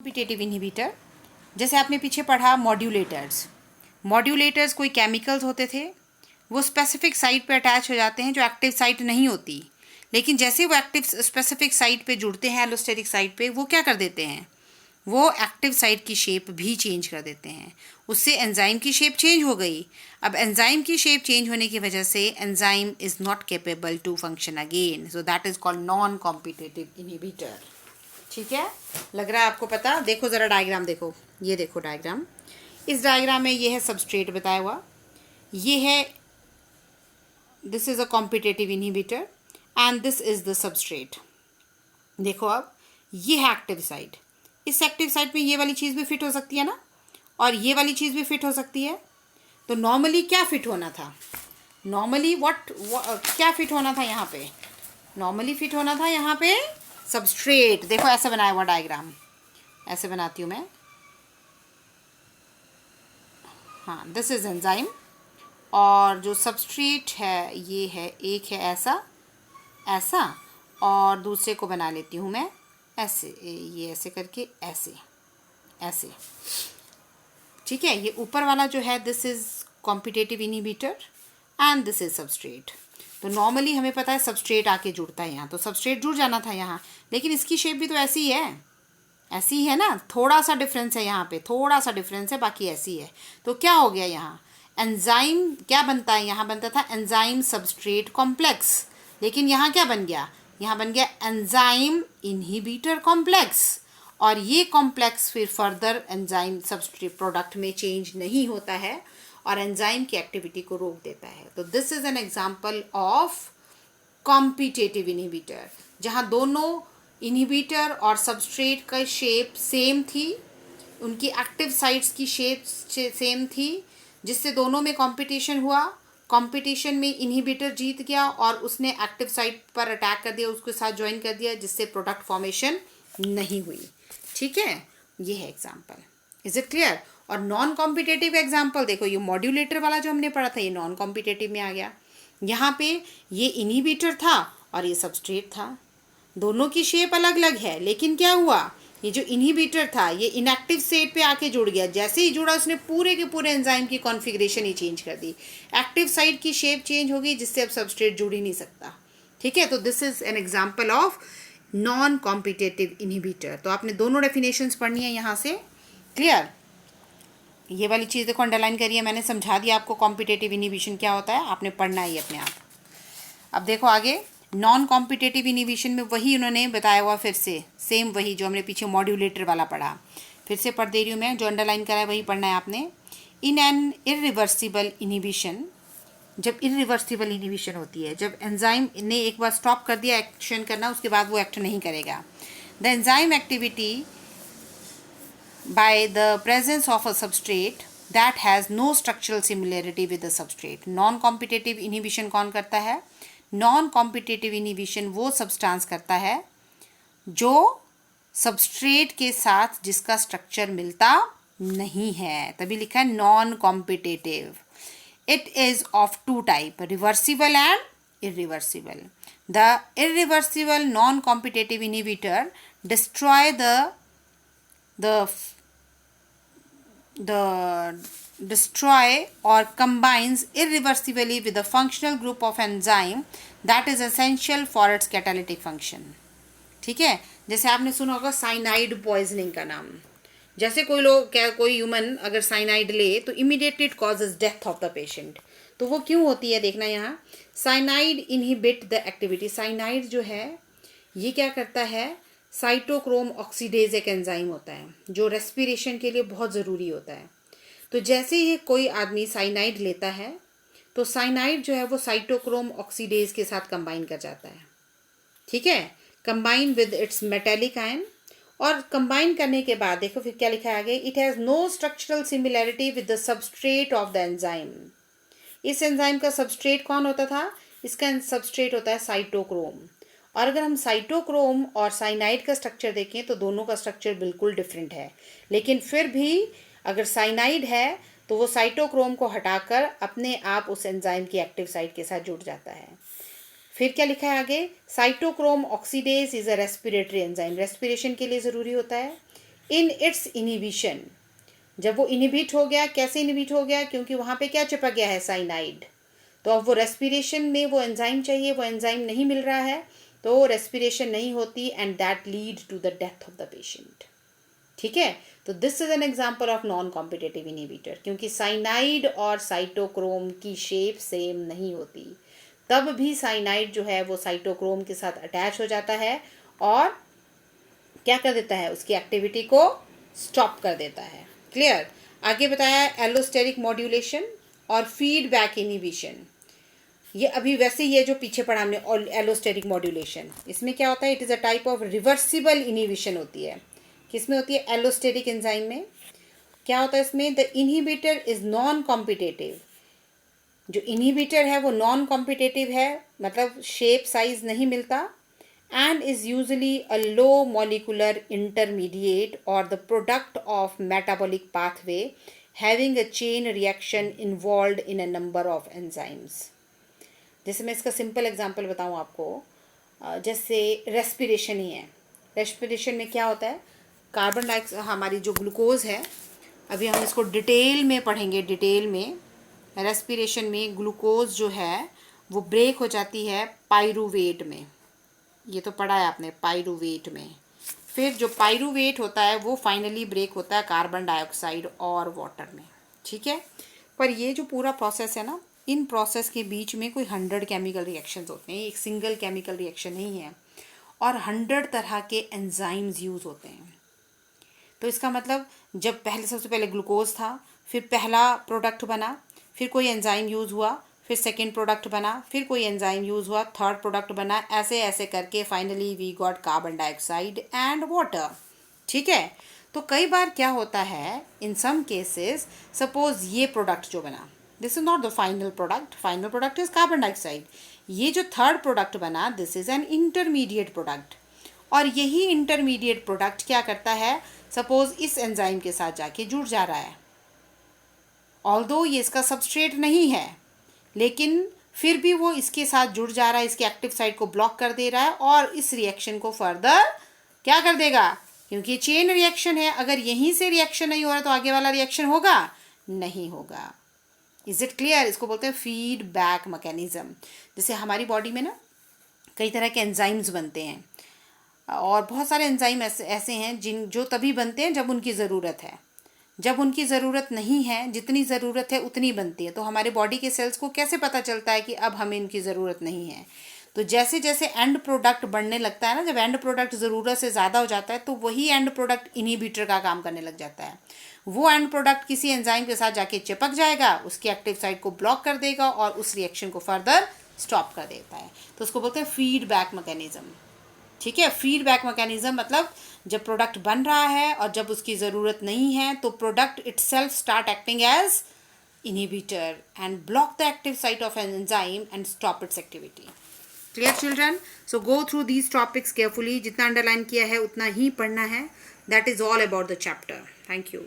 Competitive inhibitor, जैसे आपने पीछे पढ़ा मॉड्यूलेटर्स कोई केमिकल्स होते थे, वो स्पेसिफिक साइट पे अटैच हो जाते हैं जो एक्टिव साइट नहीं होती, लेकिन जैसे वो एक्टिव स्पेसिफिक साइट पे जुड़ते हैं एलोस्टेरिक साइट पे, वो क्या कर देते हैं, वो एक्टिव साइट की शेप भी चेंज कर देते हैं। उससे एंजाइम की शेप चेंज हो गई। अब एंजाइम की शेप चेंज होने की वजह से enzyme is not capable to function again, so that is called non competitive inhibitor. ठीक है, लग रहा है आपको पता। देखो ज़रा डायग्राम देखो, ये देखो डायग्राम। इस डायग्राम में ये है सबस्ट्रेट बताया हुआ, ये है, this is a competitive inhibitor and this is the substrate. देखो अब ये है एक्टिव साइट, इस एक्टिव साइट में ये वाली चीज़ भी फिट हो सकती है ना, और ये वाली चीज़ भी फिट हो सकती है। तो नॉर्मली क्या फिट होना था, नॉर्मली क्या फिट होना था यहाँ पे, नॉर्मली फिट होना था यहाँ पे सबस्ट्रेट। देखो ऐसे बनाया हुआ डायग्राम, ऐसे बनाती हूँ मैं। हाँ, दिस इज एंजाइम, और जो सबस्ट्रेट है ये है, एक है ऐसा ऐसा, और दूसरे को बना लेती हूँ मैं ऐसे, ये ऐसे करके ऐसे ऐसे। ठीक है, ये ऊपर वाला जो है this is competitive inhibitor and this is substrate. तो नॉर्मली हमें पता है सबस्ट्रेट आके जुड़ता है यहाँ, तो सबस्ट्रेट जुड़ जाना था यहाँ, लेकिन इसकी शेप भी तो ऐसी ही है, ऐसी ही है ना, थोड़ा सा डिफरेंस है यहाँ पे, थोड़ा सा डिफरेंस है, बाकी ऐसी है। तो क्या हो गया यहाँ, एंजाइम क्या बनता है, यहाँ बनता था एंजाइम सबस्ट्रेट कॉम्प्लेक्स, लेकिन यहाँ क्या बन गया, यहाँ बन गया एंजाइम इनहिबिटर कॉम्प्लेक्स। और ये कॉम्प्लेक्स फिर फर्दर एंजाइम सबस्ट्रेट प्रोडक्ट में चेंज नहीं होता है और एंजाइम की एक्टिविटी को रोक देता है। तो this is an example of competitive inhibitor, जहाँ दोनों इनहिबिटर और सबस्ट्रेट का शेप सेम थी, उनकी एक्टिव साइट्स की शेप सेम थी, जिससे दोनों में कंपटीशन हुआ। कंपटीशन में इनहिबिटर जीत गया और उसने एक्टिव साइट पर अटैक कर दिया, उसके साथ ज्वाइन कर दिया, जिससे प्रोडक्ट फॉर्मेशन नहीं हुई। ठीक है, ये है एग्जाम्पल। Is it clear. और नॉन कॉम्पिटेटिव एग्जाम्पल देखो, ये मॉड्यूलेटर वाला जो हमने पढ़ा था ये नॉन कॉम्पिटेटिव में आ गया। यहाँ पे ये इनहिबिटर था और ये सबस्ट्रेट था, दोनों की शेप अलग अलग है, लेकिन क्या हुआ, ये जो इनहिबिटर था ये इनएक्टिव स्टेट पे आके जुड़ गया, जैसे ही जुड़ा उसने पूरे के पूरे एंजाइम की कॉन्फ़िगरेशन ही चेंज कर दी, एक्टिव साइट की शेप चेंज हो गई, जिससे अब सबस्ट्रेट जुड़ ही नहीं सकता। ठीक है, तो this is an example of non competitive inhibitor. तो आपने दोनों डेफिनेशंस पढ़नी है यहाँ से। क्लियर, ये वाली चीज़ देखो अंडरलाइन करिए, मैंने समझा दिया आपको कॉम्पिटेटिव इनहिबिशन क्या होता है, आपने पढ़ना ही अपने आप। अब देखो आगे, नॉन कॉम्पिटेटिव इनहिबिशन में वही उन्होंने बताया हुआ, फिर से सेम वही जो हमने पीछे मॉड्यूलेटर वाला पढ़ा, फिर से पढ़ दे रही हूँ मैं, जो अंडरलाइन करा है वही पढ़ना है आपने। इन एन इरिवर्सिबल इनहिबिशन, जब इरिवर्सिबल इनहिबिशन होती है, जब एंजाइम ने एक बार स्टॉप कर दिया एक्शन करना, उसके बाद वो एक्ट नहीं करेगा। The enzyme activity by the presence of a substrate that has no structural similarity with the substrate. Non competitive inhibition कौन करता है, नॉन कॉम्पिटेटिव इनहिबिशन वो सब्सटेंस करता है जो सबस्ट्रेट के साथ जिसका स्ट्रक्चर मिलता नहीं है, तभी लिखा है non competitive. It is of two type, reversible and irreversible. The irreversible non-competitive inhibitor destroy or combines irreversibly with the functional group of enzyme that is essential for its catalytic function. ठीक है, जैसे आपने सुना होगा cyanide poisoning का नाम, जैसे कोई लोग कोई ह्यूमन अगर साइनाइड ले तो immediately it causes death of the patient. तो वो क्यों होती है देखना, यहाँ cyanide inhibit the activity. Cyanide जो है ये क्या करता है, साइटोक्रोम ऑक्सीडेज एक एंजाइम होता है जो रेस्पिरेशन के लिए बहुत ज़रूरी होता है। तो जैसे ही कोई आदमी साइनाइड लेता है तो साइनाइड जो है वो साइटोक्रोम ऑक्सीडेज के साथ कंबाइन कर जाता है। ठीक है, combine with its metallic ion, और कंबाइन करने के बाद देखो फिर क्या लिखा है आगे, it has no structural similarity with the substrate of the enzyme. इस एंजाइम का सबस्ट्रेट कौन होता था, इसका सबस्ट्रेट होता है साइटोक्रोम। और अगर हम साइटोक्रोम और साइनाइड का स्ट्रक्चर देखें तो दोनों का स्ट्रक्चर बिल्कुल डिफरेंट है, लेकिन फिर भी अगर साइनाइड है तो वो साइटोक्रोम को हटाकर अपने आप उस एंजाइम की एक्टिव साइट के साथ जुड़ जाता है। फिर क्या लिखा है आगे, cytochrome oxidase is a respiratory enzyme, respiration के लिए ज़रूरी होता है। इन इट्स इनिबिशन, जब वो इनिबिट हो गया, कैसे इनिबिट हो गया, क्योंकि वहाँ पे क्या चिपक गया है, साइनाइड। तो अब वो रेस्पिरेशन में वो एंजाइम चाहिए, वो एंजाइम नहीं मिल रहा है, तो रेस्पिरेशन नहीं होती and that lead to the death of the patient. ठीक है, तो this is an example of non competitive inhibitor, क्योंकि साइनाइड और साइटोक्रोम की शेप सेम नहीं होती, तब भी साइनाइड जो है वो साइटोक्रोम के साथ अटैच हो जाता है और क्या कर देता है, उसकी एक्टिविटी को स्टॉप कर देता है। क्लियर। आगे बताया एलोस्टेरिक मॉड्यूलेशन और फीडबैक इनिबिशन। ये अभी वैसे ये जो पीछे पढ़ा हमने एलोस्टेरिक मॉड्यूलेशन, इसमें क्या होता है, it is a type of reversible inhibition होती है। किसमें होती है, एलोस्टेरिक एंजाइम में। क्या होता है इसमें, the inhibitor is non competitive, जो इनहिबिटर है वो नॉन कॉम्पिटेटिव है, मतलब शेप साइज नहीं मिलता, and is usually a low molecular intermediate or the product of metabolic pathway having a chain reaction involved in a number of enzymes। जैसे मैं इसका सिंपल एग्जांपल बताऊं आपको, जैसे रेस्पिरेशन ही है। रेस्पिरेशन में क्या होता है, कार्बन डाइऑक्साइड, हमारी जो ग्लूकोज है, अभी हम इसको डिटेल में पढ़ेंगे, डिटेल में। रेस्पिरेशन में ग्लूकोज जो है वो ब्रेक हो जाती है पाइरूवेट में, ये तो पढ़ा है आपने, पाइरूवेट में। फिर जो पाइरूवेट होता है वो फाइनली ब्रेक होता है कार्बन डाइऑक्साइड और वाटर में। ठीक है, पर ये जो पूरा प्रोसेस है ना, इन प्रोसेस के बीच में कोई 100 केमिकल रिएक्शंस होते हैं, एक सिंगल केमिकल रिएक्शन नहीं है, और 100 तरह के एंजाइम्स यूज़ होते हैं। तो इसका मतलब जब पहले, सबसे पहले ग्लूकोज था, फिर पहला प्रोडक्ट बना, फिर कोई एंजाइम यूज़ हुआ, फिर सेकेंड प्रोडक्ट बना, फिर कोई एंजाइम यूज़ हुआ, थर्ड प्रोडक्ट बना, ऐसे ऐसे करके finally we got carbon dioxide and water. ठीक है, तो कई बार क्या होता है, इन सम केसेस, सपोज ये प्रोडक्ट जो बना, this is not the final product is carbon dioxide. ये जो थर्ड प्रोडक्ट बना, this is an intermediate product, और यही इंटरमीडिएट प्रोडक्ट क्या करता है, सपोज इस एंजाइम के साथ जाके जुड़ जा रहा है, ऑल्दो ये इसका सबस्ट्रेट नहीं है, लेकिन फिर भी वो इसके साथ जुड़ जा रहा है, इसके एक्टिव साइट को ब्लॉक कर दे रहा है, और इस रिएक्शन को फर्दर क्या कर देगा, क्योंकि चेन रिएक्शन है, अगर यहीं से रिएक्शन नहीं हो रहा तो आगे वाला रिएक्शन होगा, नहीं होगा। Is it clear. इसको बोलते हैं फीडबैक मैकेनिज्म। जैसे हमारी बॉडी में ना कई तरह के एंजाइम्स बनते हैं, और बहुत सारे एंजाइम ऐसे हैं जो तभी बनते हैं जब उनकी ज़रूरत है, जब उनकी ज़रूरत नहीं है, जितनी ज़रूरत है उतनी बनती है। तो हमारे बॉडी के सेल्स को कैसे पता चलता है कि अब हमें इनकी ज़रूरत नहीं है, तो जैसे जैसे एंड प्रोडक्ट बढ़ने लगता है ना, जब एंड प्रोडक्ट ज़रूरत से ज़्यादा हो जाता है, तो वही एंड प्रोडक्ट इनहिबिटर का काम करने लग जाता है। वो एंड प्रोडक्ट किसी एंजाइम के साथ जाके चिपक जाएगा, उसकी एक्टिव साइट को ब्लॉक कर देगा और उस रिएक्शन को फर्दर स्टॉप कर देता है। तो उसको बोलते हैं फीडबैक मैकेनिज्म। ठीक है, फीडबैक मैकेनिज्म मतलब जब प्रोडक्ट बन रहा है और जब उसकी ज़रूरत नहीं है, तो product itself start acting as inhibitor and block the active site of an enzyme and stop its activity. Clear children? So go through these topics carefully. जितना underline किया है उतना ही पढ़ना है. That is all about the chapter. Thank you.